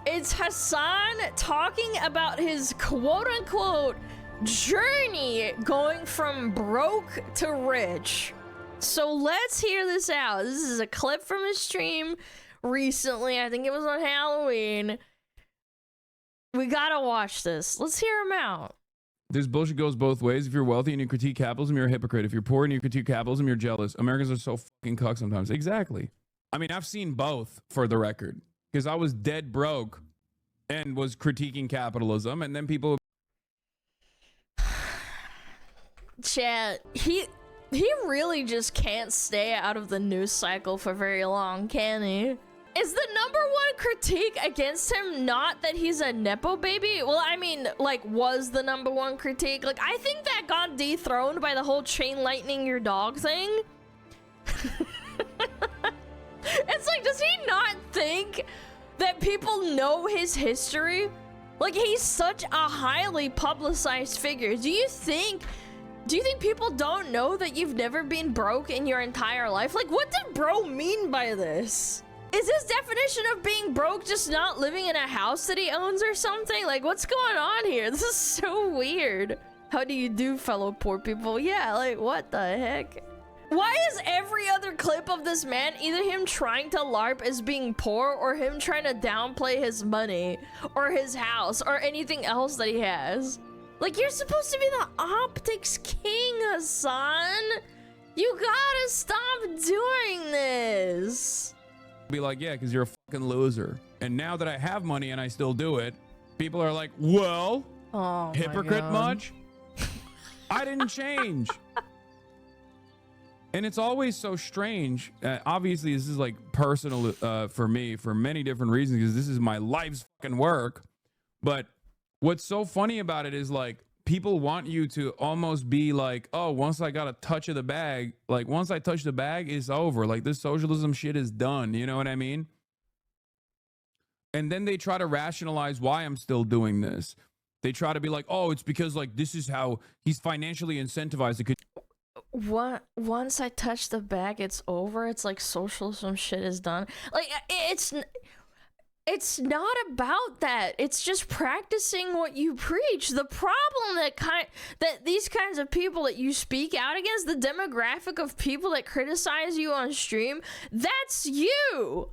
It's Hasan talking about his quote-unquote journey going from broke to rich. So let's hear this out. This is a clip from his stream recently. I think it was on Halloween. We gotta watch this. Let's hear him out. This bullshit goes both ways. If you're wealthy and you critique capitalism, you're a hypocrite. If you're poor and you critique capitalism, you're jealous. Americans are so fucking cuck sometimes. Exactly. I mean, I've seen both, for the record, because I was dead broke and was critiquing capitalism, and then people... Chat, he really just can't stay out of the news cycle for very long, can he? Is the #1 critique against him not that he's a Nepo baby? Well, I mean, like, was the #1 critique? Like, I think that got dethroned by the whole chain lightning your dog thing. It's like, does he not think that people know his history? Like, he's such a highly publicized figure. Do you think people don't know that you've never been broke in your entire life? Like, what did bro mean by this? Is his definition of being broke just not living in a house that he owns or something? Like, what's going on here? This is so weird. How do you do, fellow poor people? Yeah, like, what the heck? Why is every other clip of this man either him trying to LARP as being poor or him trying to downplay his money or his house or anything else that he has? Like, you're supposed to be the optics king, Hasan. You gotta stop doing this. Be like, yeah, because you're a fucking loser. And now that I have money and I still do it, people are like, well, oh, hypocrite much? I didn't change. And it's always so strange. Obviously, this is like personal for me for many different reasons, because this is my life's fucking work. But what's so funny about it is, like, people want you to almost be like, oh, once I got a touch of the bag, like, once I touch the bag, it's over. Like, this socialism shit is done. You know what I mean? And then they try to rationalize why I'm still doing this. They try to be like, oh, it's because, like, this is how he's financially incentivized. What? Once I touch the bag, it's over. It's like socialism shit is done. Like, it's not about that. It's just practicing what you preach. The problem that these kinds of people that you speak out against, the demographic of people that criticize you on stream, that's you.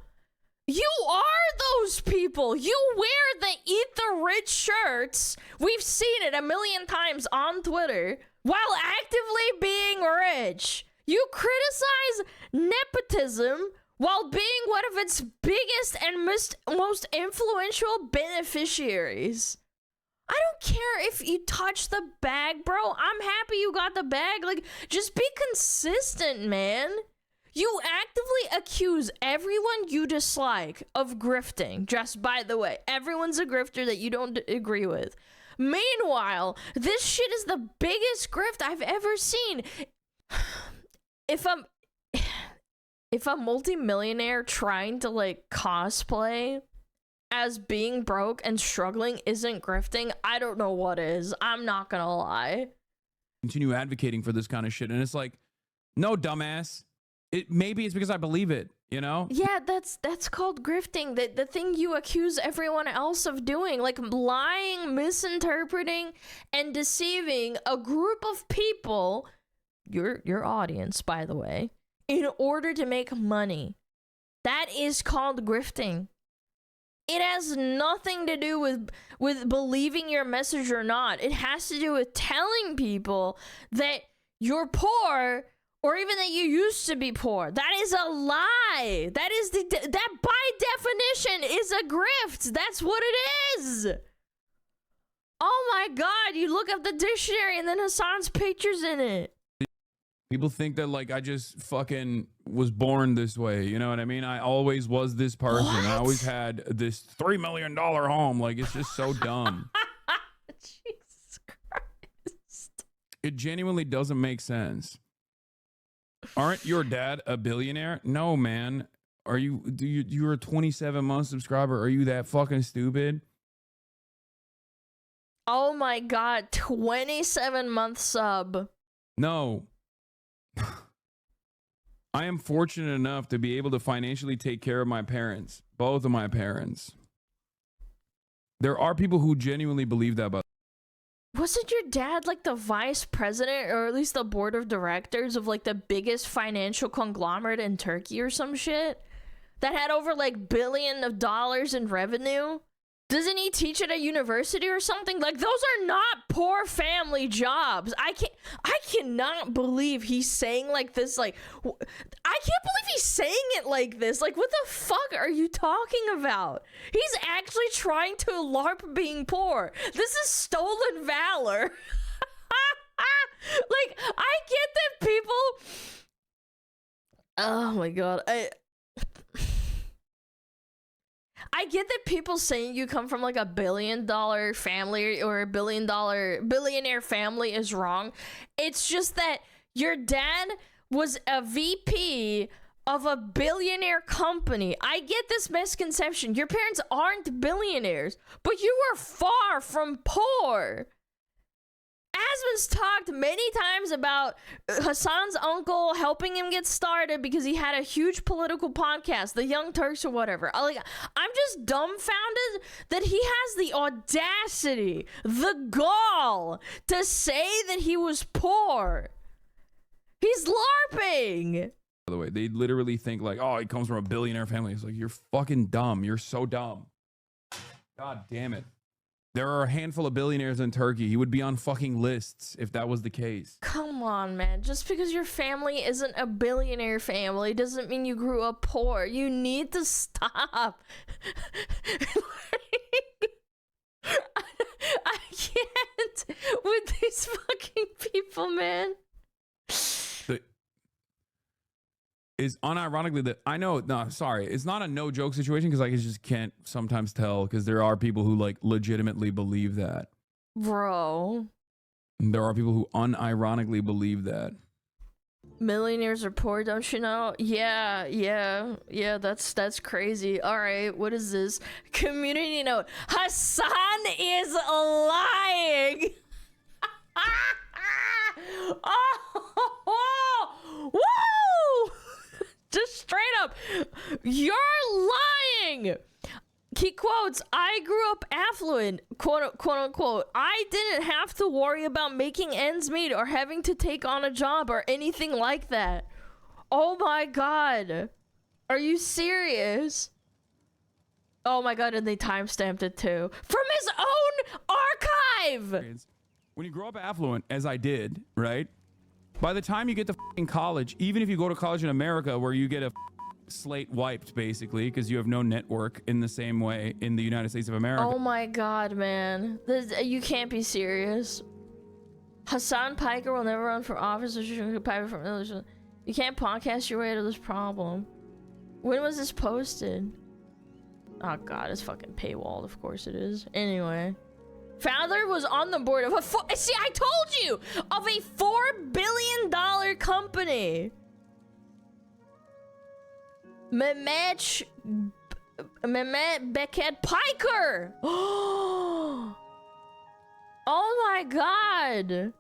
You are those people. You wear the Eat the Rich shirts. We've seen it a million times on Twitter while actively being rich. You criticize nepotism while being one of its biggest and most influential beneficiaries. I don't care if you touch the bag, bro. I'm happy you got the bag. Like, just be consistent, man. You actively accuse everyone you dislike of grifting. Just by the way, everyone's a grifter that you don't agree with. Meanwhile, this shit is the biggest grift I've ever seen. If a multimillionaire trying to, like, cosplay as being broke and struggling isn't grifting, I don't know what is. I'm not gonna lie. Continue advocating for this kind of shit, and it's like, no, dumbass. Maybe it's because I believe it, you know? Yeah, that's called grifting. The thing you accuse everyone else of doing, like lying, misinterpreting, and deceiving a group of people, your audience, by the way, in order to make money. That is called grifting. It has nothing to do with believing your message or not. It has to do with telling people that you're poor, or even that you used to be poor. That is a lie. That by definition is a grift. That's what it is. Oh my God, you look up the dictionary and then Hasan's picture's in it. People think that, like, I just fucking was born this way. You know what I mean? I always was this person. What? I always had this $3 million home. Like, it's just so dumb. Jesus Christ. It genuinely doesn't make sense. Aren't your dad a billionaire? No, man. You're a 27-month subscriber. Are you that fucking stupid? Oh my God, 27-month sub. No. I am fortunate enough to be able to financially take care of my parents, both of my parents. There are people who genuinely believe that about. Wasn't your dad like the vice president or at least the board of directors of like the biggest financial conglomerate in Turkey or some shit that had over like billions of dollars in revenue? Doesn't he teach at a university or something? Like, those are not poor family jobs. I cannot believe he's saying like this. Like, I can't believe he's saying it like this. Like, what the fuck are you talking about? He's actually trying to LARP being poor. This is stolen valor. Like, I get that people. Oh my god. I get that people saying you come from like a $1 billion family or a billionaire family is wrong. It's just that your dad was a VP of a billionaire company. I get this misconception. Your parents aren't billionaires, but you were far from poor. Asmon's talked many times about Hasan's uncle helping him get started because he had a huge political podcast, the Young Turks or whatever. I'm just dumbfounded that he has the audacity, the gall to say that he was poor. He's LARPing. By the way, they literally think like, oh, he comes from a billionaire family. It's like, you're fucking dumb. You're so dumb. God damn it. There are a handful of billionaires in Turkey. He would be on fucking lists if that was the case. Come on, man. Just because your family isn't a billionaire family doesn't mean you grew up poor. You need to stop. I can't with these fucking people, man. Is unironically that I know, no, sorry, it's not a no joke situation because I just can't sometimes tell because there are people who like legitimately believe that. Bro. And there are people who unironically believe that. Millionaires are poor, don't you know? Yeah, that's crazy. All right, what is this? Community note. Hasan is lying. Oh, woo! Just straight up, you're lying. He quotes, I grew up affluent, quote unquote. I didn't have to worry about making ends meet or having to take on a job or anything like that. Oh my god. Are you serious? Oh my god, and they timestamped it too. From his own archive! When you grow up affluent, as I did, right? By the time you get to fucking college, even if you go to college in America where you get a slate wiped basically because you have no network in the same way in the United States of America. Oh my god, man. You can't be serious. Hasan Piker will never run for office. You can't podcast your way out of this problem. When was this posted? Oh god, it's fucking paywalled. Of course it is. Anyway. Founder was on the board of a see, I told you, of a $4 billion company. Mehmet Beckett Piker. Oh my god.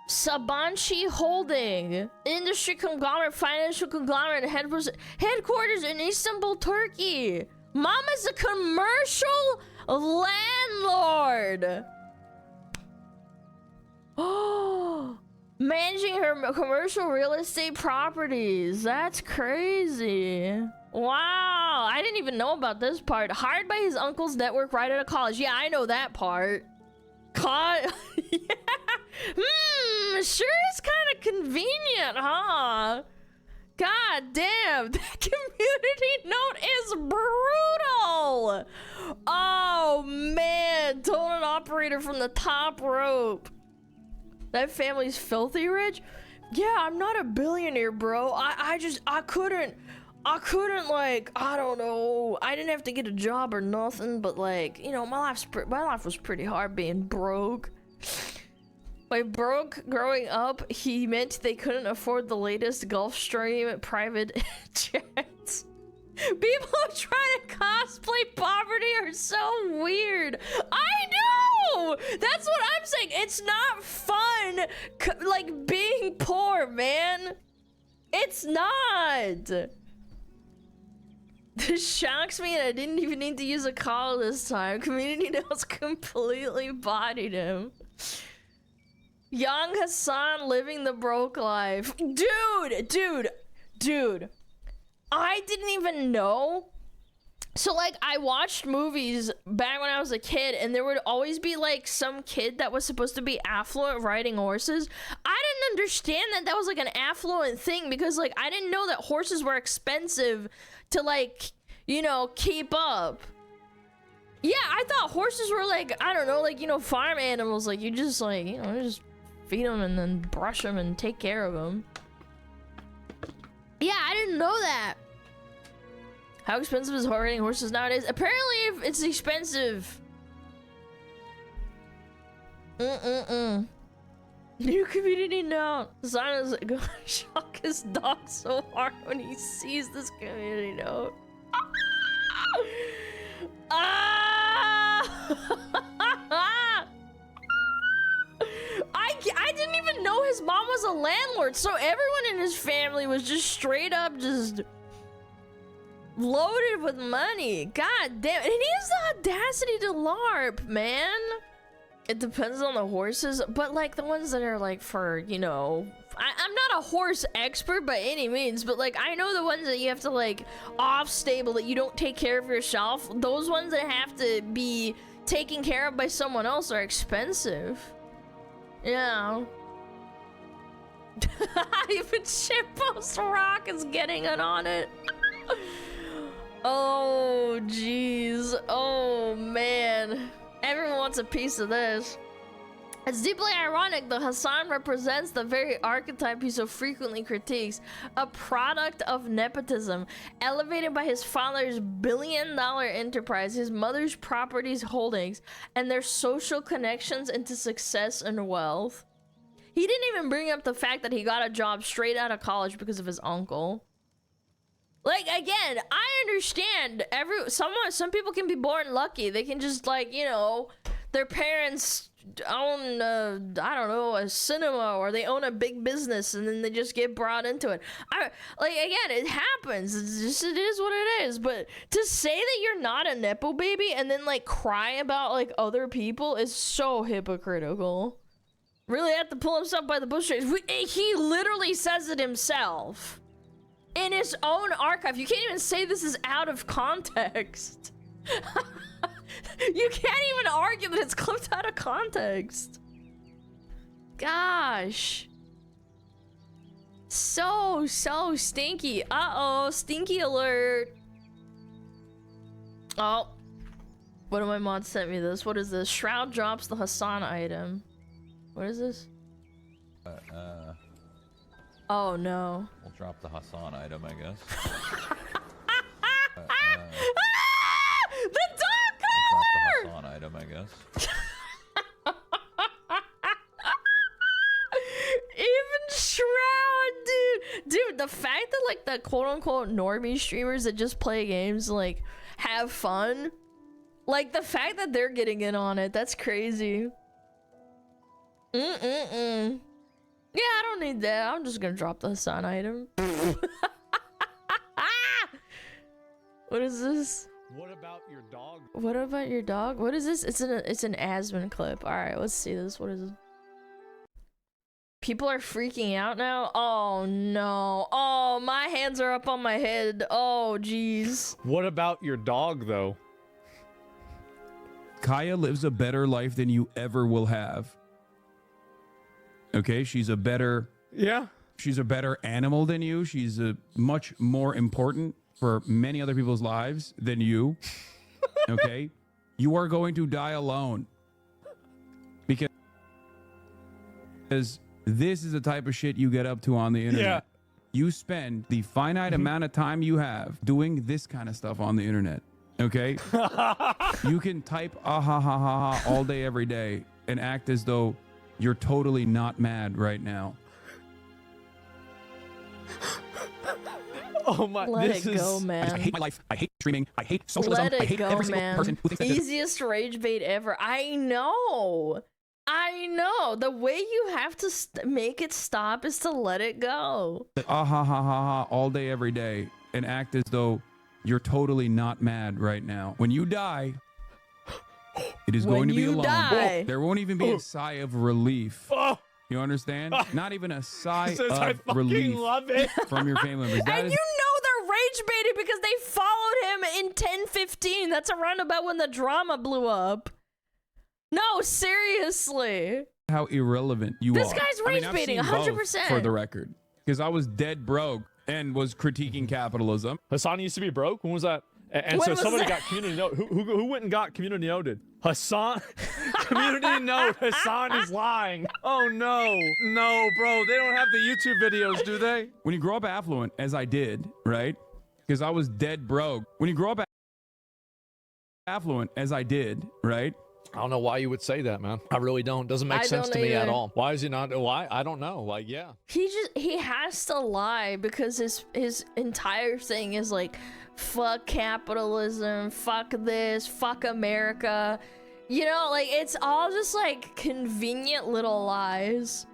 Sabanci Holding, industry conglomerate, financial conglomerate, headquarters in Istanbul, Turkey. Mama's a commercial landlord. Oh, managing her commercial real estate properties. That's crazy. Wow, I didn't even know about this part. Hired by his uncle's network right out of college. Yeah, I know that part. Yeah. Sure is kind of convenient, huh? God damn, that community note is brutal. Oh man, donut operator from the top rope. That family's filthy rich? Yeah, I'm not a billionaire, bro. I couldn't like, I don't know. I didn't have to get a job or nothing, but like, you know, my life was pretty hard being broke. By broke growing up, he meant they couldn't afford the latest Gulfstream private jets. People who try to cosplay poverty are so weird. I know! That's what I'm saying. It's not fun, like, being poor, man. It It's not. This shocks me, and I didn't even need to use a call this time. Community notes completely bodied him. Young Hasan living the broke life. Dude. I didn't even know. So, like, I watched movies back when I was a kid, and there would always be, like, some kid that was supposed to be affluent riding horses. I didn't understand that that was, like, an affluent thing, because, like, I didn't know that horses were expensive to, like, you know, keep up. Yeah, I thought horses were, like, I don't know, like, you know, farm animals. Like, you just, like, you know, just feed them and then brush them and take care of them. Yeah, I didn't know that. How expensive is riding horses nowadays? Apparently, it's expensive. New community note. Hasan is gonna shock his dog so hard when he sees this community note. I didn't even know his mom was a landlord, so everyone in his family was just straight up just loaded with money. God damn. And he has the audacity to LARP, man. It depends on the horses, but like the ones that are like for, you know, I'm not a horse expert by any means, but like I know the ones that you have to like off stable that you don't take care of yourself. Those ones that have to be taken care of by someone else are expensive. Yeah. Even Shitpost Rock is getting it on it. Oh, jeez. Oh, man. Everyone wants a piece of this. It's deeply ironic that Hasan represents the very archetype he so frequently critiques, a product of nepotism, elevated by his father's billion-dollar enterprise, his mother's properties holdings, and their social connections into success and wealth. He didn't even bring up the fact that he got a job straight out of college because of his uncle. Like, again, I understand some people can be born lucky. They can just, like, you know, their parents own I don't know, a cinema, or they own a big business and then they just get brought into it. Like, again, it happens. It is what it is. But to say that you're not a nepo baby and then like cry about like other people is so hypocritical. Really have to pull himself by the bootstraps. He literally says it himself in his own archive. You can't even say this is out of context. You can't even argue that it's clipped out of context. Gosh. So stinky. Uh-oh, stinky alert. Oh. One of my mods sent me this. What is this? Shroud drops the Hasan item. What is this? Oh no. We'll drop the Hasan item, I guess. The dog We'll collar! drop the Hasan item, I guess. Even Shroud, dude, the fact that like the quote-unquote normie streamers that just play games like have fun, like the fact that they're getting in on it, that's crazy. Yeah, I don't need that. I'm just gonna drop the Hasan item. What is this? What about your dog? What about your dog? What is this? It's an Asmon clip. All right, let's see this. What is it? People are freaking out now. Oh no. Oh, my hands are up on my head. Oh jeez. What about your dog though? Kaya lives a better life than you ever will have. Okay, she's a better animal than you. She's a much more important for many other people's lives than you. Okay, you are going to die alone because this is the type of shit you get up to on the internet. Yeah. You spend the finite amount of time you have doing this kind of stuff on the internet. Okay, you can type ah ha ha ha ha all day every day and act as though you're totally not mad right now. Oh my! Let it go, man. I hate my life. I hate streaming. I hate socialism. Let it I hate go, every single man. person who thinks that Easiest rage bait ever. I know. I know. The way you have to make it stop is to let it go. Ah ha ha ha ha all day every day and act as though you're totally not mad right now. When you die, it is going to be alone. Die. There won't even be a sigh of relief. You understand? Not even a sigh of relief from your family members. That And is you know they're rage baiting because they followed him in 1015. That's around about when the drama blew up. No, seriously. how irrelevant you This are. guy's rage baiting, I've seen 100%. both, for the record, because I was dead broke and was critiquing capitalism. Hasan used to be broke. When was that? And When so was somebody that? got community note. Who went and got community noted? Hasan. Community note. Hasan is lying. Oh no, no, bro. They don't have the YouTube videos, do they? When you grow up affluent, as I did, right? Because I was dead broke. When you grow up affluent, as I did, right? I don't know why you would say that, man. I really don't. Doesn't make I sense don't to me at either. all. Why is he not? Why? I don't know. Like, yeah. He has to lie because his entire thing is like, fuck capitalism, fuck this, fuck America. You know, like it's all just like convenient little lies.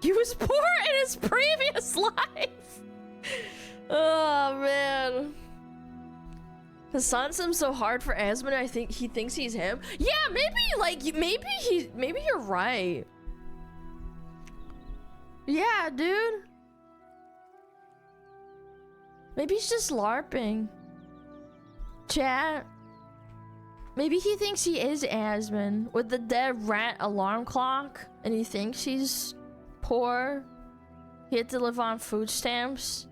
He was poor in his previous life. Oh man. Hasan seems so hard for Asmund. I think he thinks he's him. Yeah, maybe you're right. Yeah, dude. Maybe he's just LARPing. Chat. Maybe he thinks he is Asmund with the dead rat alarm clock, and he thinks he's poor. He had to live on food stamps.